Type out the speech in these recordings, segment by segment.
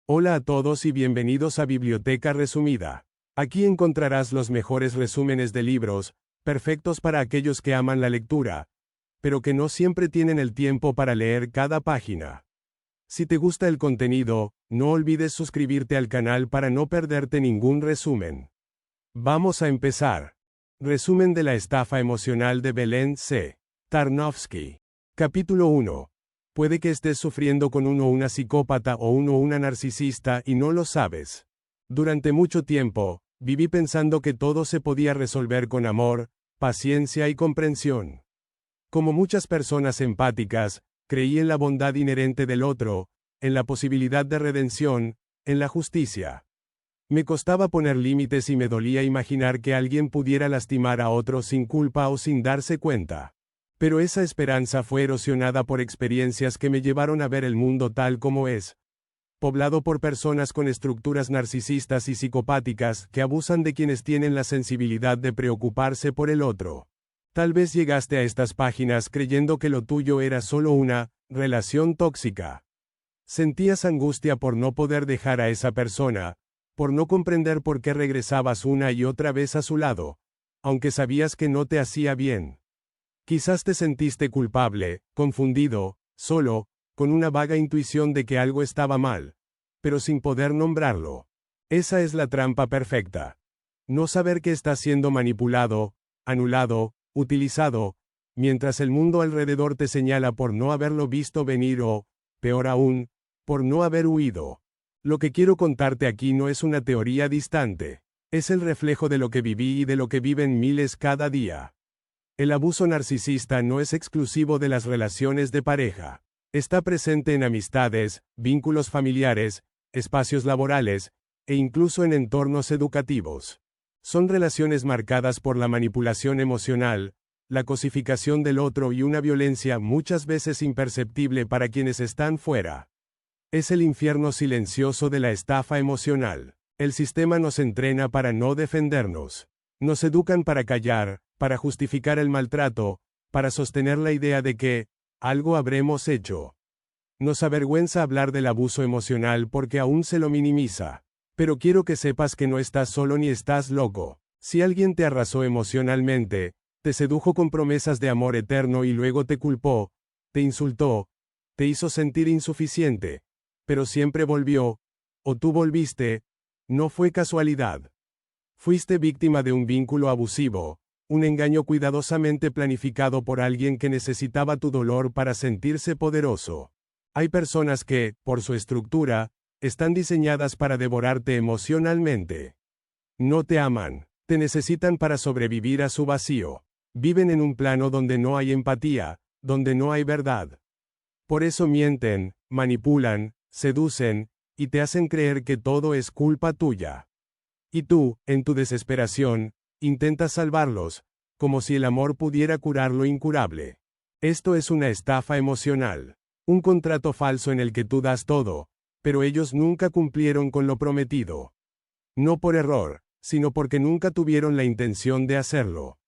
Hola a todos y bienvenidos a Biblioteca Resumida. Aquí encontrarás los mejores resúmenes de libros, perfectos para aquellos que aman la lectura, pero que no siempre tienen el tiempo para leer cada página. Si te gusta el contenido, no olvides suscribirte al canal para no perderte ningún resumen. Vamos a empezar. Resumen de la estafa emocional de Belén C. Tarnowski. Capítulo 1. Puede que estés sufriendo con una psicópata o una narcisista y no lo sabes. Durante mucho tiempo, viví pensando que todo se podía resolver con amor, paciencia y comprensión. Como muchas personas empáticas, creí en la bondad inherente del otro, en la posibilidad de redención, en la justicia. Me costaba poner límites y me dolía imaginar que alguien pudiera lastimar a otro sin culpa o sin darse cuenta. Pero esa esperanza fue erosionada por experiencias que me llevaron a ver el mundo tal como es, poblado por personas con estructuras narcisistas y psicopáticas que abusan de quienes tienen la sensibilidad de preocuparse por el otro. Tal vez llegaste a estas páginas creyendo que lo tuyo era solo una relación tóxica. Sentías angustia por no poder dejar a esa persona, por no comprender por qué regresabas una y otra vez a su lado, aunque sabías que no te hacía bien. Quizás te sentiste culpable, confundido, solo, con una vaga intuición de que algo estaba mal, pero sin poder nombrarlo. Esa es la trampa perfecta. No saber que estás siendo manipulado, anulado, utilizado, mientras el mundo alrededor te señala por no haberlo visto venir o, peor aún, por no haber huido. Lo que quiero contarte aquí no es una teoría distante. Es el reflejo de lo que viví y de lo que viven miles cada día. El abuso narcisista no es exclusivo de las relaciones de pareja. Está presente en amistades, vínculos familiares, espacios laborales, e incluso en entornos educativos. Son relaciones marcadas por la manipulación emocional, la cosificación del otro y una violencia muchas veces imperceptible para quienes están fuera. Es el infierno silencioso de la estafa emocional. El sistema nos entrena para no defendernos. Nos educan para callar, para justificar el maltrato, para sostener la idea de que algo habremos hecho. Nos avergüenza hablar del abuso emocional porque aún se lo minimiza. Pero quiero que sepas que no estás solo ni estás loco. Si alguien te arrasó emocionalmente, te sedujo con promesas de amor eterno y luego te culpó, te insultó, te hizo sentir insuficiente, pero siempre volvió, o tú volviste, no fue casualidad. Fuiste víctima de un vínculo abusivo, un engaño cuidadosamente planificado por alguien que necesitaba tu dolor para sentirse poderoso. Hay personas que, por su estructura, están diseñadas para devorarte emocionalmente. No te aman, te necesitan para sobrevivir a su vacío. Viven en un plano donde no hay empatía, donde no hay verdad. Por eso mienten, manipulan, seducen, y te hacen creer que todo es culpa tuya. Y tú, en tu desesperación, intentas salvarlos, como si el amor pudiera curar lo incurable. Esto es una estafa emocional. Un contrato falso en el que tú das todo, pero ellos nunca cumplieron con lo prometido. No por error, sino porque nunca tuvieron la intención de hacerlo.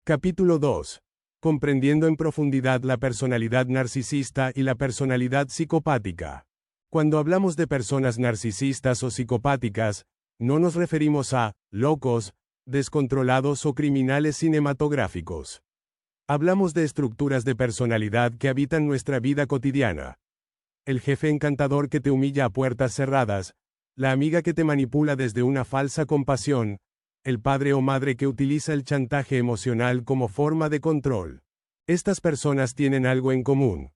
Capítulo 2. Comprendiendo en profundidad la personalidad narcisista y la personalidad psicopática. Cuando hablamos de personas narcisistas o psicopáticas, no nos referimos a locos, descontrolados o criminales cinematográficos. Hablamos de estructuras de personalidad que habitan nuestra vida cotidiana. El jefe encantador que te humilla a puertas cerradas, la amiga que te manipula desde una falsa compasión, el padre o madre que utiliza el chantaje emocional como forma de control. Estas personas tienen algo en común.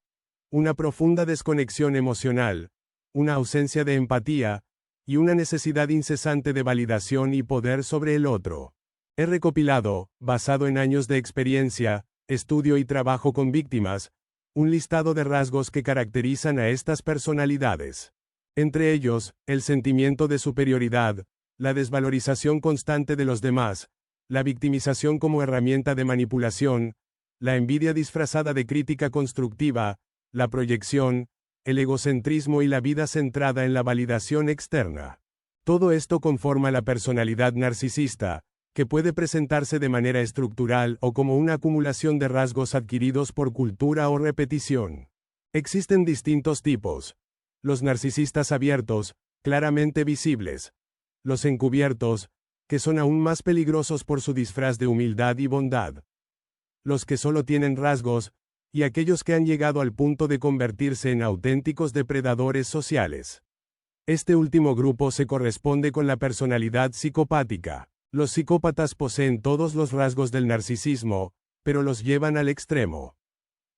Una profunda desconexión emocional, una ausencia de empatía, y una necesidad incesante de validación y poder sobre el otro. He recopilado, basado en años de experiencia, estudio y trabajo con víctimas, un listado de rasgos que caracterizan a estas personalidades. Entre ellos, el sentimiento de superioridad, la desvalorización constante de los demás, la victimización como herramienta de manipulación, la envidia disfrazada de crítica constructiva, la proyección, el egocentrismo y la vida centrada en la validación externa. Todo esto conforma la personalidad narcisista, que puede presentarse de manera estructural o como una acumulación de rasgos adquiridos por cultura o repetición. Existen distintos tipos. Los narcisistas abiertos, claramente visibles. Los encubiertos, que son aún más peligrosos por su disfraz de humildad y bondad. Los que solo tienen rasgos, y aquellos que han llegado al punto de convertirse en auténticos depredadores sociales. Este último grupo se corresponde con la personalidad psicopática. Los psicópatas poseen todos los rasgos del narcisismo, pero los llevan al extremo.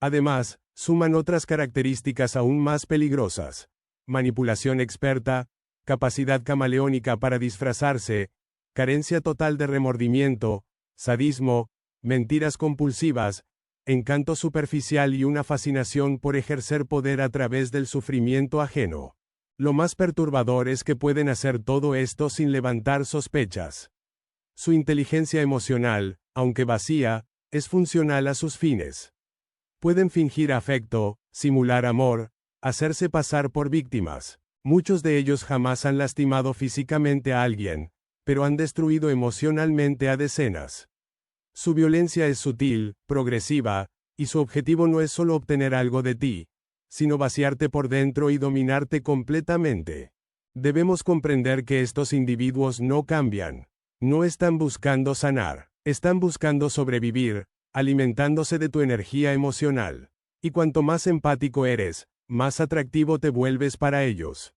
Además, suman otras características aún más peligrosas. Manipulación experta, capacidad camaleónica para disfrazarse, carencia total de remordimiento, sadismo, mentiras compulsivas, encanto superficial y una fascinación por ejercer poder a través del sufrimiento ajeno. Lo más perturbador es que pueden hacer todo esto sin levantar sospechas. Su inteligencia emocional, aunque vacía, es funcional a sus fines. Pueden fingir afecto, simular amor, hacerse pasar por víctimas. Muchos de ellos jamás han lastimado físicamente a alguien, pero han destruido emocionalmente a decenas. Su violencia es sutil, progresiva, y su objetivo no es solo obtener algo de ti, sino vaciarte por dentro y dominarte completamente. Debemos comprender que estos individuos no cambian. No están buscando sanar, están buscando sobrevivir, alimentándose de tu energía emocional. Y cuanto más empático eres, más atractivo te vuelves para ellos.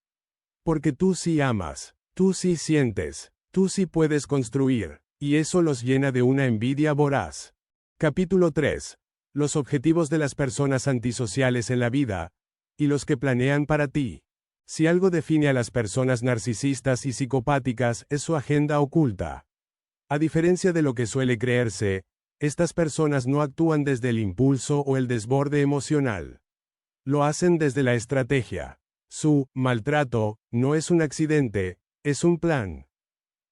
Porque tú sí amas, tú sí sientes, tú sí puedes construir, y eso los llena de una envidia voraz. Capítulo 3. Los objetivos de las personas antisociales en la vida, y los que planean para ti. Si algo define a las personas narcisistas y psicopáticas es su agenda oculta. A diferencia de lo que suele creerse, estas personas no actúan desde el impulso o el desborde emocional. Lo hacen desde la estrategia. Su maltrato no es un accidente, es un plan.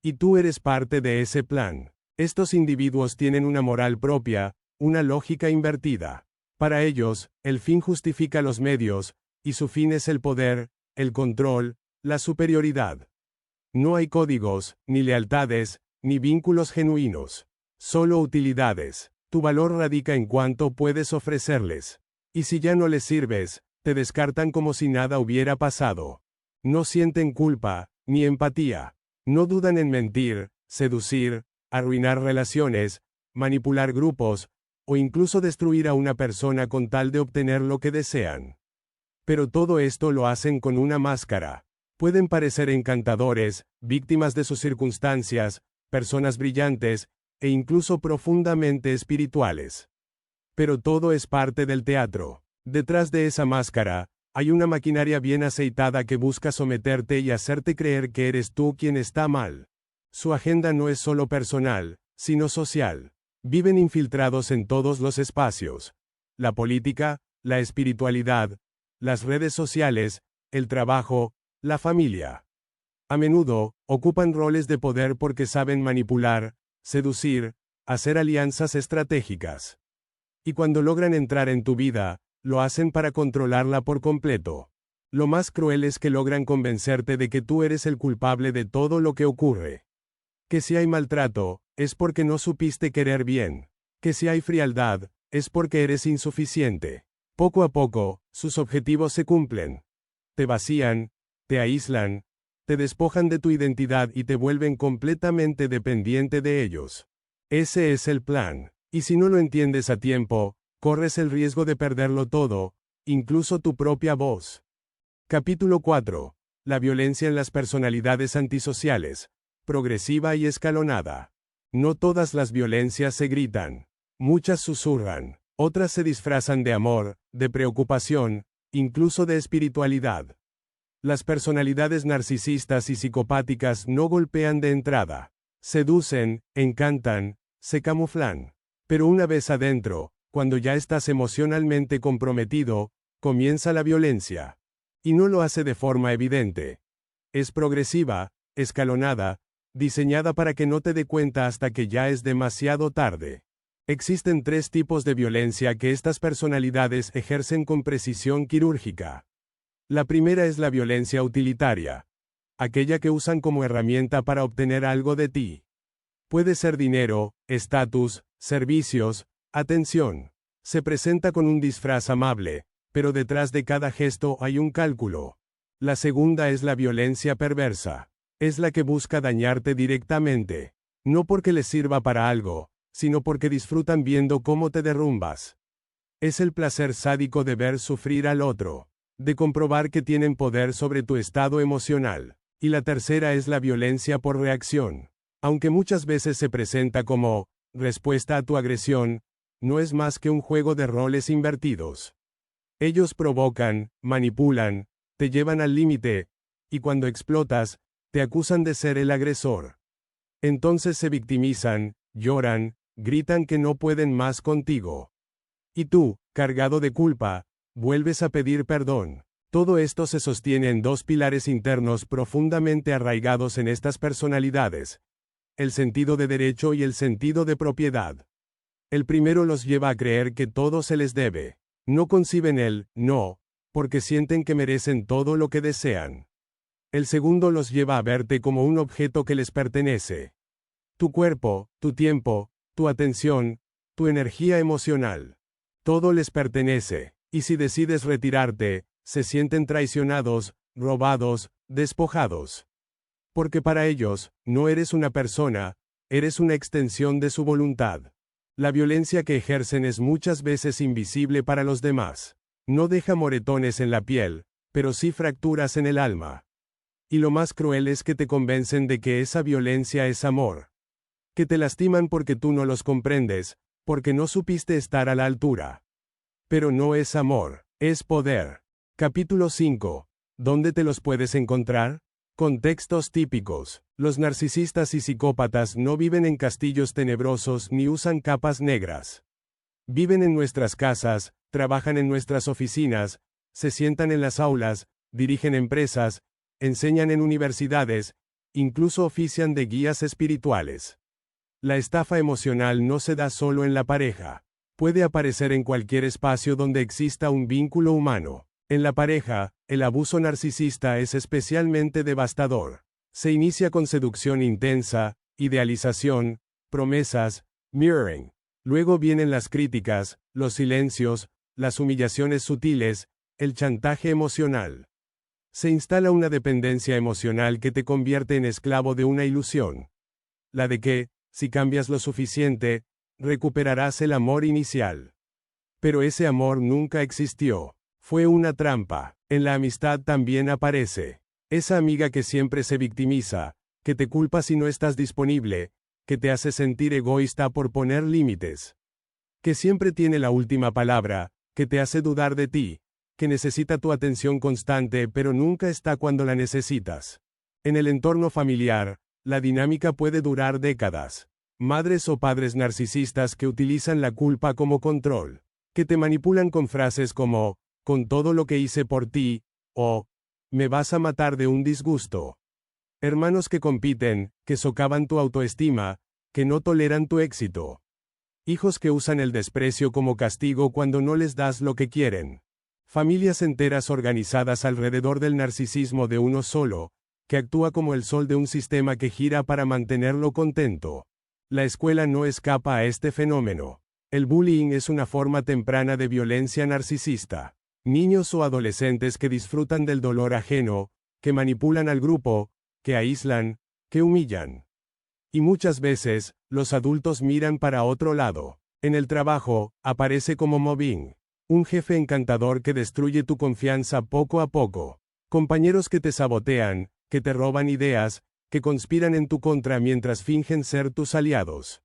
Y tú eres parte de ese plan. Estos individuos tienen una moral propia, una lógica invertida. Para ellos, el fin justifica los medios, y su fin es el poder, el control, la superioridad. No hay códigos, ni lealtades, ni vínculos genuinos. Solo utilidades. Tu valor radica en cuánto puedes ofrecerles. Y si ya no les sirves, te descartan como si nada hubiera pasado. No sienten culpa, ni empatía. No dudan en mentir, seducir, arruinar relaciones, manipular grupos, o incluso destruir a una persona con tal de obtener lo que desean. Pero todo esto lo hacen con una máscara. Pueden parecer encantadores, víctimas de sus circunstancias, personas brillantes, e incluso profundamente espirituales. Pero todo es parte del teatro. Detrás de esa máscara, hay una maquinaria bien aceitada que busca someterte y hacerte creer que eres tú quien está mal. Su agenda no es solo personal, sino social. Viven infiltrados en todos los espacios. La política, la espiritualidad, las redes sociales, el trabajo, la familia. A menudo, ocupan roles de poder porque saben manipular, seducir, hacer alianzas estratégicas. Y cuando logran entrar en tu vida, lo hacen para controlarla por completo. Lo más cruel es que logran convencerte de que tú eres el culpable de todo lo que ocurre. Que si hay maltrato, es porque no supiste querer bien. Que si hay frialdad, es porque eres insuficiente. Poco a poco, sus objetivos se cumplen. Te vacían, te aíslan, te despojan de tu identidad y te vuelven completamente dependiente de ellos. Ese es el plan. Y si no lo entiendes a tiempo, corres el riesgo de perderlo todo, incluso tu propia voz. Capítulo 4. La violencia en las personalidades antisociales, progresiva y escalonada. No todas las violencias se gritan. Muchas susurran. Otras se disfrazan de amor, de preocupación, incluso de espiritualidad. Las personalidades narcisistas y psicopáticas no golpean de entrada. Seducen, encantan, se camuflan. Pero una vez adentro, cuando ya estás emocionalmente comprometido, comienza la violencia. Y no lo hace de forma evidente. Es progresiva, escalonada, diseñada para que no te dé cuenta hasta que ya es demasiado tarde. Existen 3 tipos de violencia que estas personalidades ejercen con precisión quirúrgica. La primera es la violencia utilitaria. Aquella que usan como herramienta para obtener algo de ti. Puede ser dinero, estatus, servicios, atención. Se presenta con un disfraz amable, pero detrás de cada gesto hay un cálculo. La segunda es la violencia perversa. Es la que busca dañarte directamente. No porque les sirva para algo, sino porque disfrutan viendo cómo te derrumbas. Es el placer sádico de ver sufrir al otro, de comprobar que tienen poder sobre tu estado emocional. Y la tercera es la violencia por reacción. Aunque muchas veces se presenta como respuesta a tu agresión, no es más que un juego de roles invertidos. Ellos provocan, manipulan, te llevan al límite, y cuando explotas, te acusan de ser el agresor. Entonces se victimizan, lloran, gritan que no pueden más contigo. Y tú, cargado de culpa, vuelves a pedir perdón. Todo esto se sostiene en dos pilares internos profundamente arraigados en estas personalidades: el sentido de derecho y el sentido de propiedad. El primero los lleva a creer que todo se les debe. No conciben el no, porque sienten que merecen todo lo que desean. El segundo los lleva a verte como un objeto que les pertenece. Tu cuerpo, tu tiempo, tu atención, tu energía emocional. Todo les pertenece, y si decides retirarte, se sienten traicionados, robados, despojados. Porque para ellos, no eres una persona, eres una extensión de su voluntad. La violencia que ejercen es muchas veces invisible para los demás. No deja moretones en la piel, pero sí fracturas en el alma. Y lo más cruel es que te convencen de que esa violencia es amor. Que te lastiman porque tú no los comprendes, porque no supiste estar a la altura. Pero no es amor, es poder. Capítulo 5. ¿Dónde te los puedes encontrar? Contextos típicos. Los narcisistas y psicópatas no viven en castillos tenebrosos ni usan capas negras. Viven en nuestras casas, trabajan en nuestras oficinas, se sientan en las aulas, dirigen empresas, enseñan en universidades, incluso ofician de guías espirituales. La estafa emocional no se da solo en la pareja. Puede aparecer en cualquier espacio donde exista un vínculo humano. En la pareja, el abuso narcisista es especialmente devastador. Se inicia con seducción intensa, idealización, promesas, mirroring. Luego vienen las críticas, los silencios, las humillaciones sutiles, el chantaje emocional. Se instala una dependencia emocional que te convierte en esclavo de una ilusión. La de que, si cambias lo suficiente, recuperarás el amor inicial. Pero ese amor nunca existió. Fue una trampa. En la amistad también aparece. Esa amiga que siempre se victimiza, que te culpa si no estás disponible, que te hace sentir egoísta por poner límites. Que siempre tiene la última palabra, que te hace dudar de ti, que necesita tu atención constante pero nunca está cuando la necesitas. En el entorno familiar, la dinámica puede durar décadas. Madres o padres narcisistas que utilizan la culpa como control. Que te manipulan con frases como, con todo lo que hice por ti, o, me vas a matar de un disgusto. Hermanos que compiten, que socavan tu autoestima, que no toleran tu éxito. Hijos que usan el desprecio como castigo cuando no les das lo que quieren. Familias enteras organizadas alrededor del narcisismo de uno solo, que actúa como el sol de un sistema que gira para mantenerlo contento. La escuela no escapa a este fenómeno. El bullying es una forma temprana de violencia narcisista. Niños o adolescentes que disfrutan del dolor ajeno, que manipulan al grupo, que aíslan, que humillan. Y muchas veces, los adultos miran para otro lado. En el trabajo, aparece como mobbing. Un jefe encantador que destruye tu confianza poco a poco. Compañeros que te sabotean, que te roban ideas, que conspiran en tu contra mientras fingen ser tus aliados.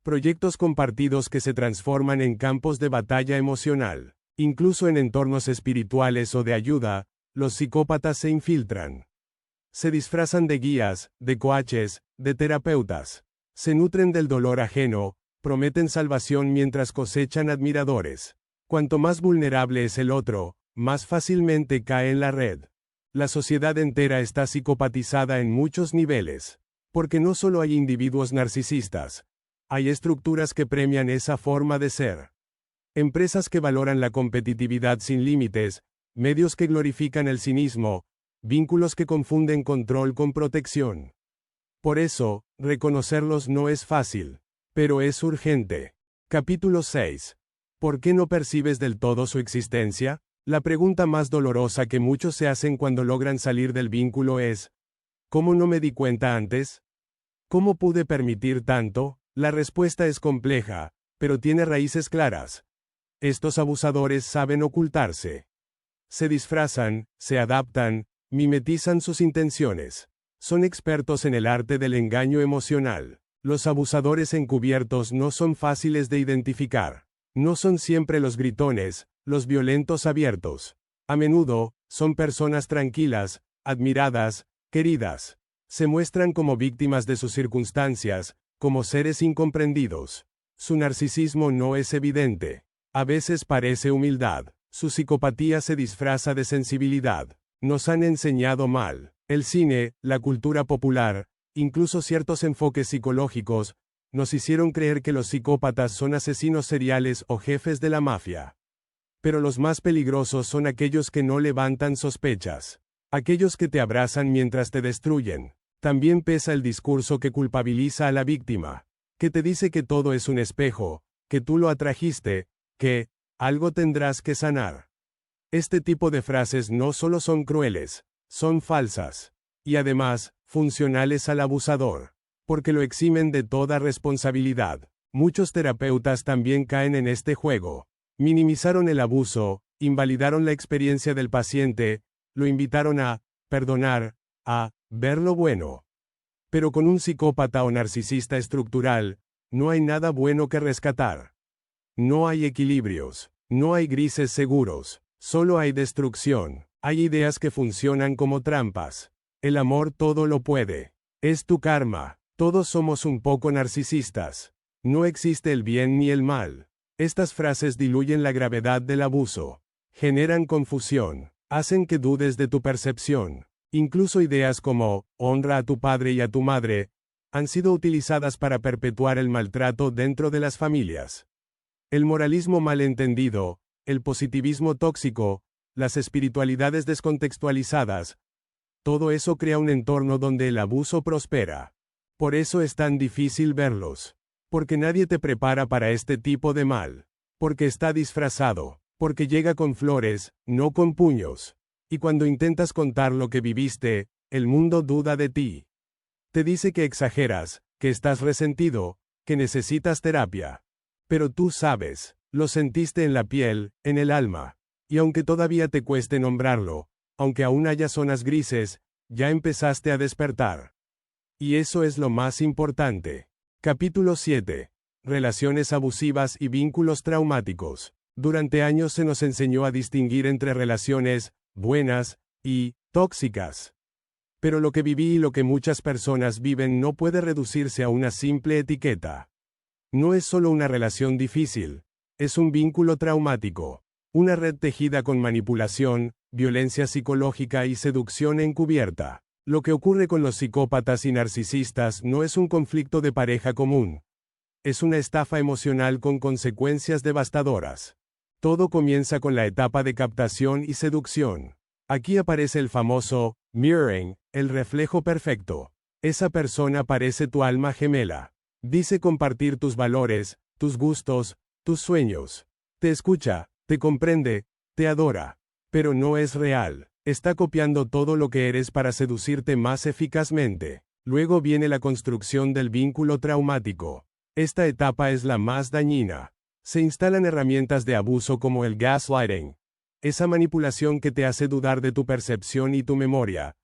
Proyectos compartidos que se transforman en campos de batalla emocional. Incluso en entornos espirituales o de ayuda, los psicópatas se infiltran. Se disfrazan de guías, de coaches, de terapeutas. Se nutren del dolor ajeno, prometen salvación mientras cosechan admiradores. Cuanto más vulnerable es el otro, más fácilmente cae en la red. La sociedad entera está psicopatizada en muchos niveles. Porque no solo hay individuos narcisistas. Hay estructuras que premian esa forma de ser. Empresas que valoran la competitividad sin límites, medios que glorifican el cinismo, vínculos que confunden control con protección. Por eso, reconocerlos no es fácil, pero es urgente. Capítulo 6. ¿Por qué no percibes del todo su existencia? La pregunta más dolorosa que muchos se hacen cuando logran salir del vínculo es, ¿cómo no me di cuenta antes? ¿Cómo pude permitir tanto? La respuesta es compleja, pero tiene raíces claras. Estos abusadores saben ocultarse. Se disfrazan, se adaptan, mimetizan sus intenciones. Son expertos en el arte del engaño emocional. Los abusadores encubiertos no son fáciles de identificar. No son siempre los gritones, los violentos abiertos. A menudo, son personas tranquilas, admiradas, queridas. Se muestran como víctimas de sus circunstancias, como seres incomprendidos. Su narcisismo no es evidente. A veces parece humildad. Su psicopatía se disfraza de sensibilidad. Nos han enseñado mal. El cine, la cultura popular, incluso ciertos enfoques psicológicos, nos hicieron creer que los psicópatas son asesinos seriales o jefes de la mafia. Pero los más peligrosos son aquellos que no levantan sospechas. Aquellos que te abrazan mientras te destruyen. También pesa el discurso que culpabiliza a la víctima. Que te dice que todo es un espejo, que tú lo atrajiste, que algo tendrás que sanar. Este tipo de frases no solo son crueles, son falsas. Y además, funcionales al abusador. Porque lo eximen de toda responsabilidad. Muchos terapeutas también caen en este juego. Minimizaron el abuso, invalidaron la experiencia del paciente, lo invitaron a perdonar, a ver lo bueno. Pero con un psicópata o narcisista estructural, no hay nada bueno que rescatar. No hay equilibrios, no hay grises seguros, solo hay destrucción. Hay ideas que funcionan como trampas. El amor todo lo puede. Es tu karma. Todos somos un poco narcisistas. No existe el bien ni el mal. Estas frases diluyen la gravedad del abuso. Generan confusión. Hacen que dudes de tu percepción. Incluso ideas como, honra a tu padre y a tu madre, han sido utilizadas para perpetuar el maltrato dentro de las familias. El moralismo malentendido, el positivismo tóxico, las espiritualidades descontextualizadas, todo eso crea un entorno donde el abuso prospera. Por eso es tan difícil verlos. Porque nadie te prepara para este tipo de mal. Porque está disfrazado. Porque llega con flores, no con puños. Y cuando intentas contar lo que viviste, el mundo duda de ti. Te dice que exageras, que estás resentido, que necesitas terapia. Pero tú sabes, lo sentiste en la piel, en el alma. Y aunque todavía te cueste nombrarlo, aunque aún haya zonas grises, ya empezaste a despertar. Y eso es lo más importante. Capítulo 7. Relaciones abusivas y vínculos traumáticos. Durante años se nos enseñó a distinguir entre relaciones buenas y tóxicas. Pero lo que viví y lo que muchas personas viven no puede reducirse a una simple etiqueta. No es solo una relación difícil, es un vínculo traumático. Una red tejida con manipulación, violencia psicológica y seducción encubierta. Lo que ocurre con los psicópatas y narcisistas no es un conflicto de pareja común. Es una estafa emocional con consecuencias devastadoras. Todo comienza con la etapa de captación y seducción. Aquí aparece el famoso mirroring, el reflejo perfecto. Esa persona parece tu alma gemela. Dice compartir tus valores, tus gustos, tus sueños. Te escucha, te comprende, te adora. Pero no es real. Está copiando todo lo que eres para seducirte más eficazmente. Luego viene la construcción del vínculo traumático. Esta etapa es la más dañina. Se instalan herramientas de abuso como el gaslighting. Esa manipulación que te hace dudar de tu percepción y tu memoria.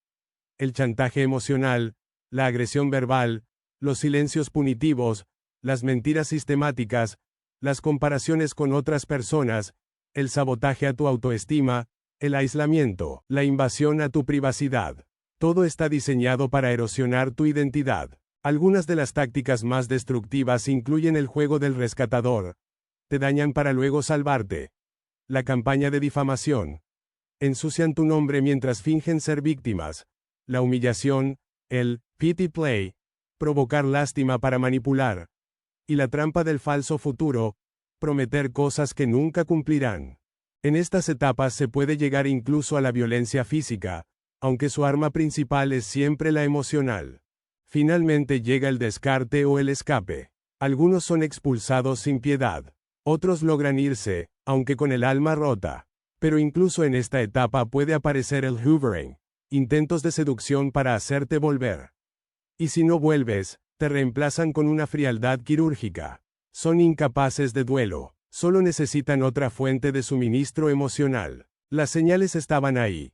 El chantaje emocional, la agresión verbal, los silencios punitivos, las mentiras sistemáticas, las comparaciones con otras personas, el sabotaje a tu autoestima, el aislamiento, la invasión a tu privacidad. Todo está diseñado para erosionar tu identidad. Algunas de las tácticas más destructivas incluyen el juego del rescatador. Te dañan para luego salvarte. La campaña de difamación. Ensucian tu nombre mientras fingen ser víctimas. La humillación, el pity play. Provocar lástima para manipular. Y la trampa del falso futuro. Prometer cosas que nunca cumplirán. En estas etapas se puede llegar incluso a la violencia física, aunque su arma principal es siempre la emocional. Finalmente llega el descarte o el escape. Algunos son expulsados sin piedad. Otros logran irse, aunque con el alma rota. Pero incluso en esta etapa puede aparecer el hoovering, intentos de seducción para hacerte volver. Y si no vuelves, te reemplazan con una frialdad quirúrgica. Son incapaces de duelo, solo necesitan otra fuente de suministro emocional. Las señales estaban ahí.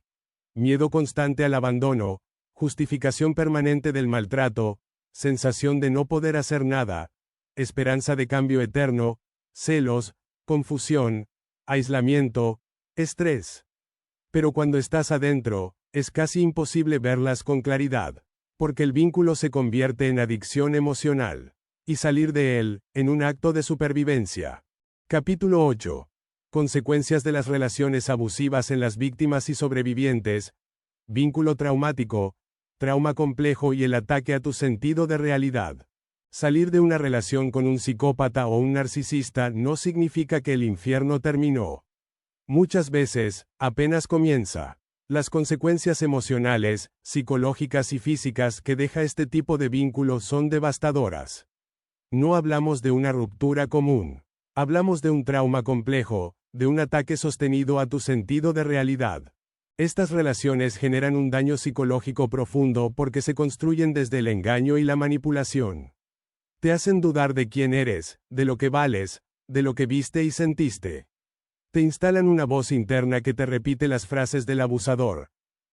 Miedo constante al abandono, justificación permanente del maltrato, sensación de no poder hacer nada, esperanza de cambio eterno, celos, confusión, aislamiento, estrés. Pero cuando estás adentro, es casi imposible verlas con claridad, porque el vínculo se convierte en adicción emocional, y salir de él, en un acto de supervivencia. Capítulo 8. Consecuencias de las relaciones abusivas en las víctimas y sobrevivientes, vínculo traumático, trauma complejo y el ataque a tu sentido de realidad. Salir de una relación con un psicópata o un narcisista no significa que el infierno terminó. Muchas veces, apenas comienza. Las consecuencias emocionales, psicológicas y físicas que deja este tipo de vínculo son devastadoras. No hablamos de una ruptura común. Hablamos de un trauma complejo, de un ataque sostenido a tu sentido de realidad. Estas relaciones generan un daño psicológico profundo porque se construyen desde el engaño y la manipulación. Te hacen dudar de quién eres, de lo que vales, de lo que viste y sentiste. Te instalan una voz interna que te repite las frases del abusador.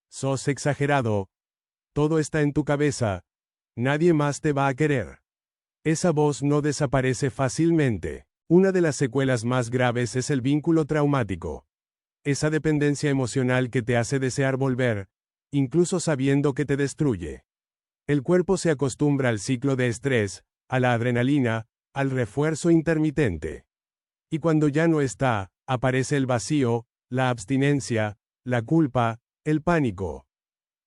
Sos exagerado. Todo está en tu cabeza. Nadie más te va a querer. Esa voz no desaparece fácilmente. Una de las secuelas más graves es el vínculo traumático. Esa dependencia emocional que te hace desear volver, incluso sabiendo que te destruye. El cuerpo se acostumbra al ciclo de estrés, a la adrenalina, al refuerzo intermitente. Y cuando ya no está, aparece el vacío, la abstinencia, la culpa, el pánico.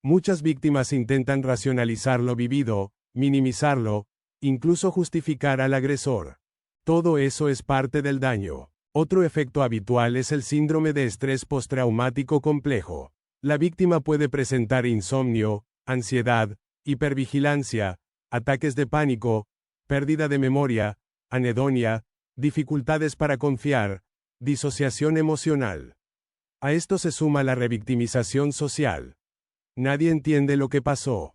Muchas víctimas intentan racionalizar lo vivido, minimizarlo, incluso justificar al agresor. Todo eso es parte del daño. Otro efecto habitual es el síndrome de estrés postraumático complejo. La víctima puede presentar insomnio, ansiedad, hipervigilancia, ataques de pánico, pérdida de memoria, anedonia, dificultades para confiar, disociación emocional. A esto se suma la revictimización social. Nadie entiende lo que pasó.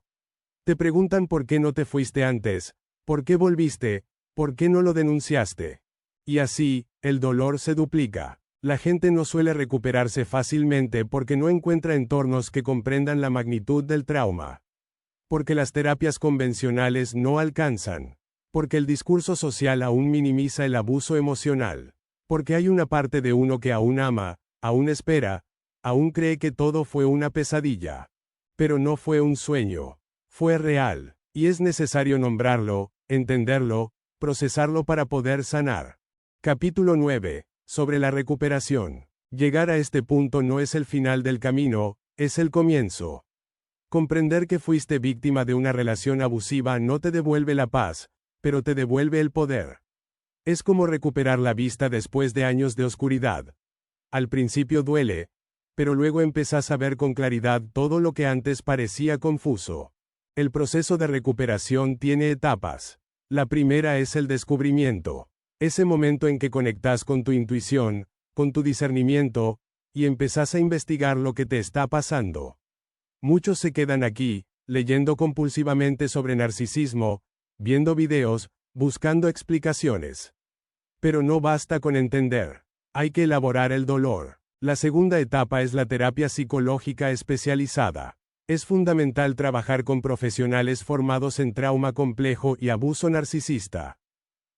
Te preguntan por qué no te fuiste antes, por qué volviste, por qué no lo denunciaste. Y así, el dolor se duplica. La gente no suele recuperarse fácilmente porque no encuentra entornos que comprendan la magnitud del trauma. Porque las terapias convencionales no alcanzan. Porque el discurso social aún minimiza el abuso emocional. Porque hay una parte de uno que aún ama, aún espera, aún cree que todo fue una pesadilla. Pero no fue un sueño. Fue real. Y es necesario nombrarlo, entenderlo, procesarlo para poder sanar. Capítulo 9. Sobre la recuperación. Llegar a este punto no es el final del camino, es el comienzo. Comprender que fuiste víctima de una relación abusiva no te devuelve la paz, pero te devuelve el poder. Es como recuperar la vista después de años de oscuridad. Al principio duele, pero luego empezás a ver con claridad todo lo que antes parecía confuso. El proceso de recuperación tiene etapas. La primera es el descubrimiento. Ese momento en que conectás con tu intuición, con tu discernimiento, y empezás a investigar lo que te está pasando. Muchos se quedan aquí, leyendo compulsivamente sobre narcisismo, viendo videos, buscando explicaciones. Pero no basta con entender. Hay que elaborar el dolor. La segunda etapa es la terapia psicológica especializada. Es fundamental trabajar con profesionales formados en trauma complejo y abuso narcisista.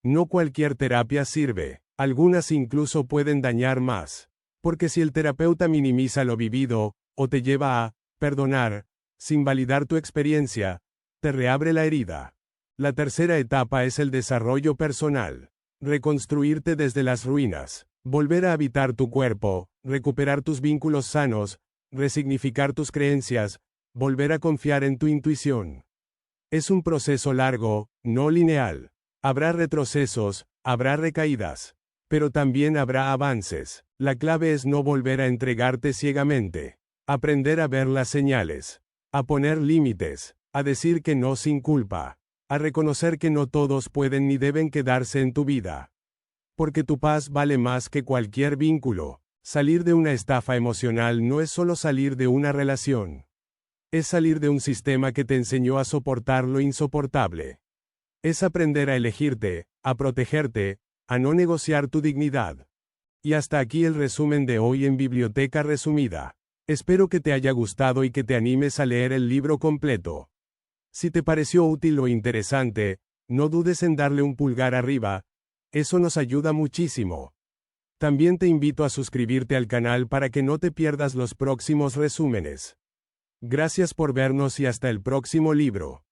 No cualquier terapia sirve. Algunas incluso pueden dañar más. Porque si el terapeuta minimiza lo vivido, o te lleva a perdonar, sin validar tu experiencia, te reabre la herida. La tercera etapa es el desarrollo personal. Reconstruirte desde las ruinas. Volver a habitar tu cuerpo, recuperar tus vínculos sanos, resignificar tus creencias, volver a confiar en tu intuición. Es un proceso largo, no lineal. Habrá retrocesos, habrá recaídas. Pero también habrá avances. La clave es no volver a entregarte ciegamente. Aprender a ver las señales. A poner límites. A decir que no sin culpa. A reconocer que no todos pueden ni deben quedarse en tu vida. Porque tu paz vale más que cualquier vínculo. Salir de una estafa emocional no es solo salir de una relación. Es salir de un sistema que te enseñó a soportar lo insoportable. Es aprender a elegirte, a protegerte, a no negociar tu dignidad. Y hasta aquí el resumen de hoy en Biblioteca Resumida. Espero que te haya gustado y que te animes a leer el libro completo. Si te pareció útil o interesante, no dudes en darle un pulgar arriba, eso nos ayuda muchísimo. También te invito a suscribirte al canal para que no te pierdas los próximos resúmenes. Gracias por vernos y hasta el próximo libro.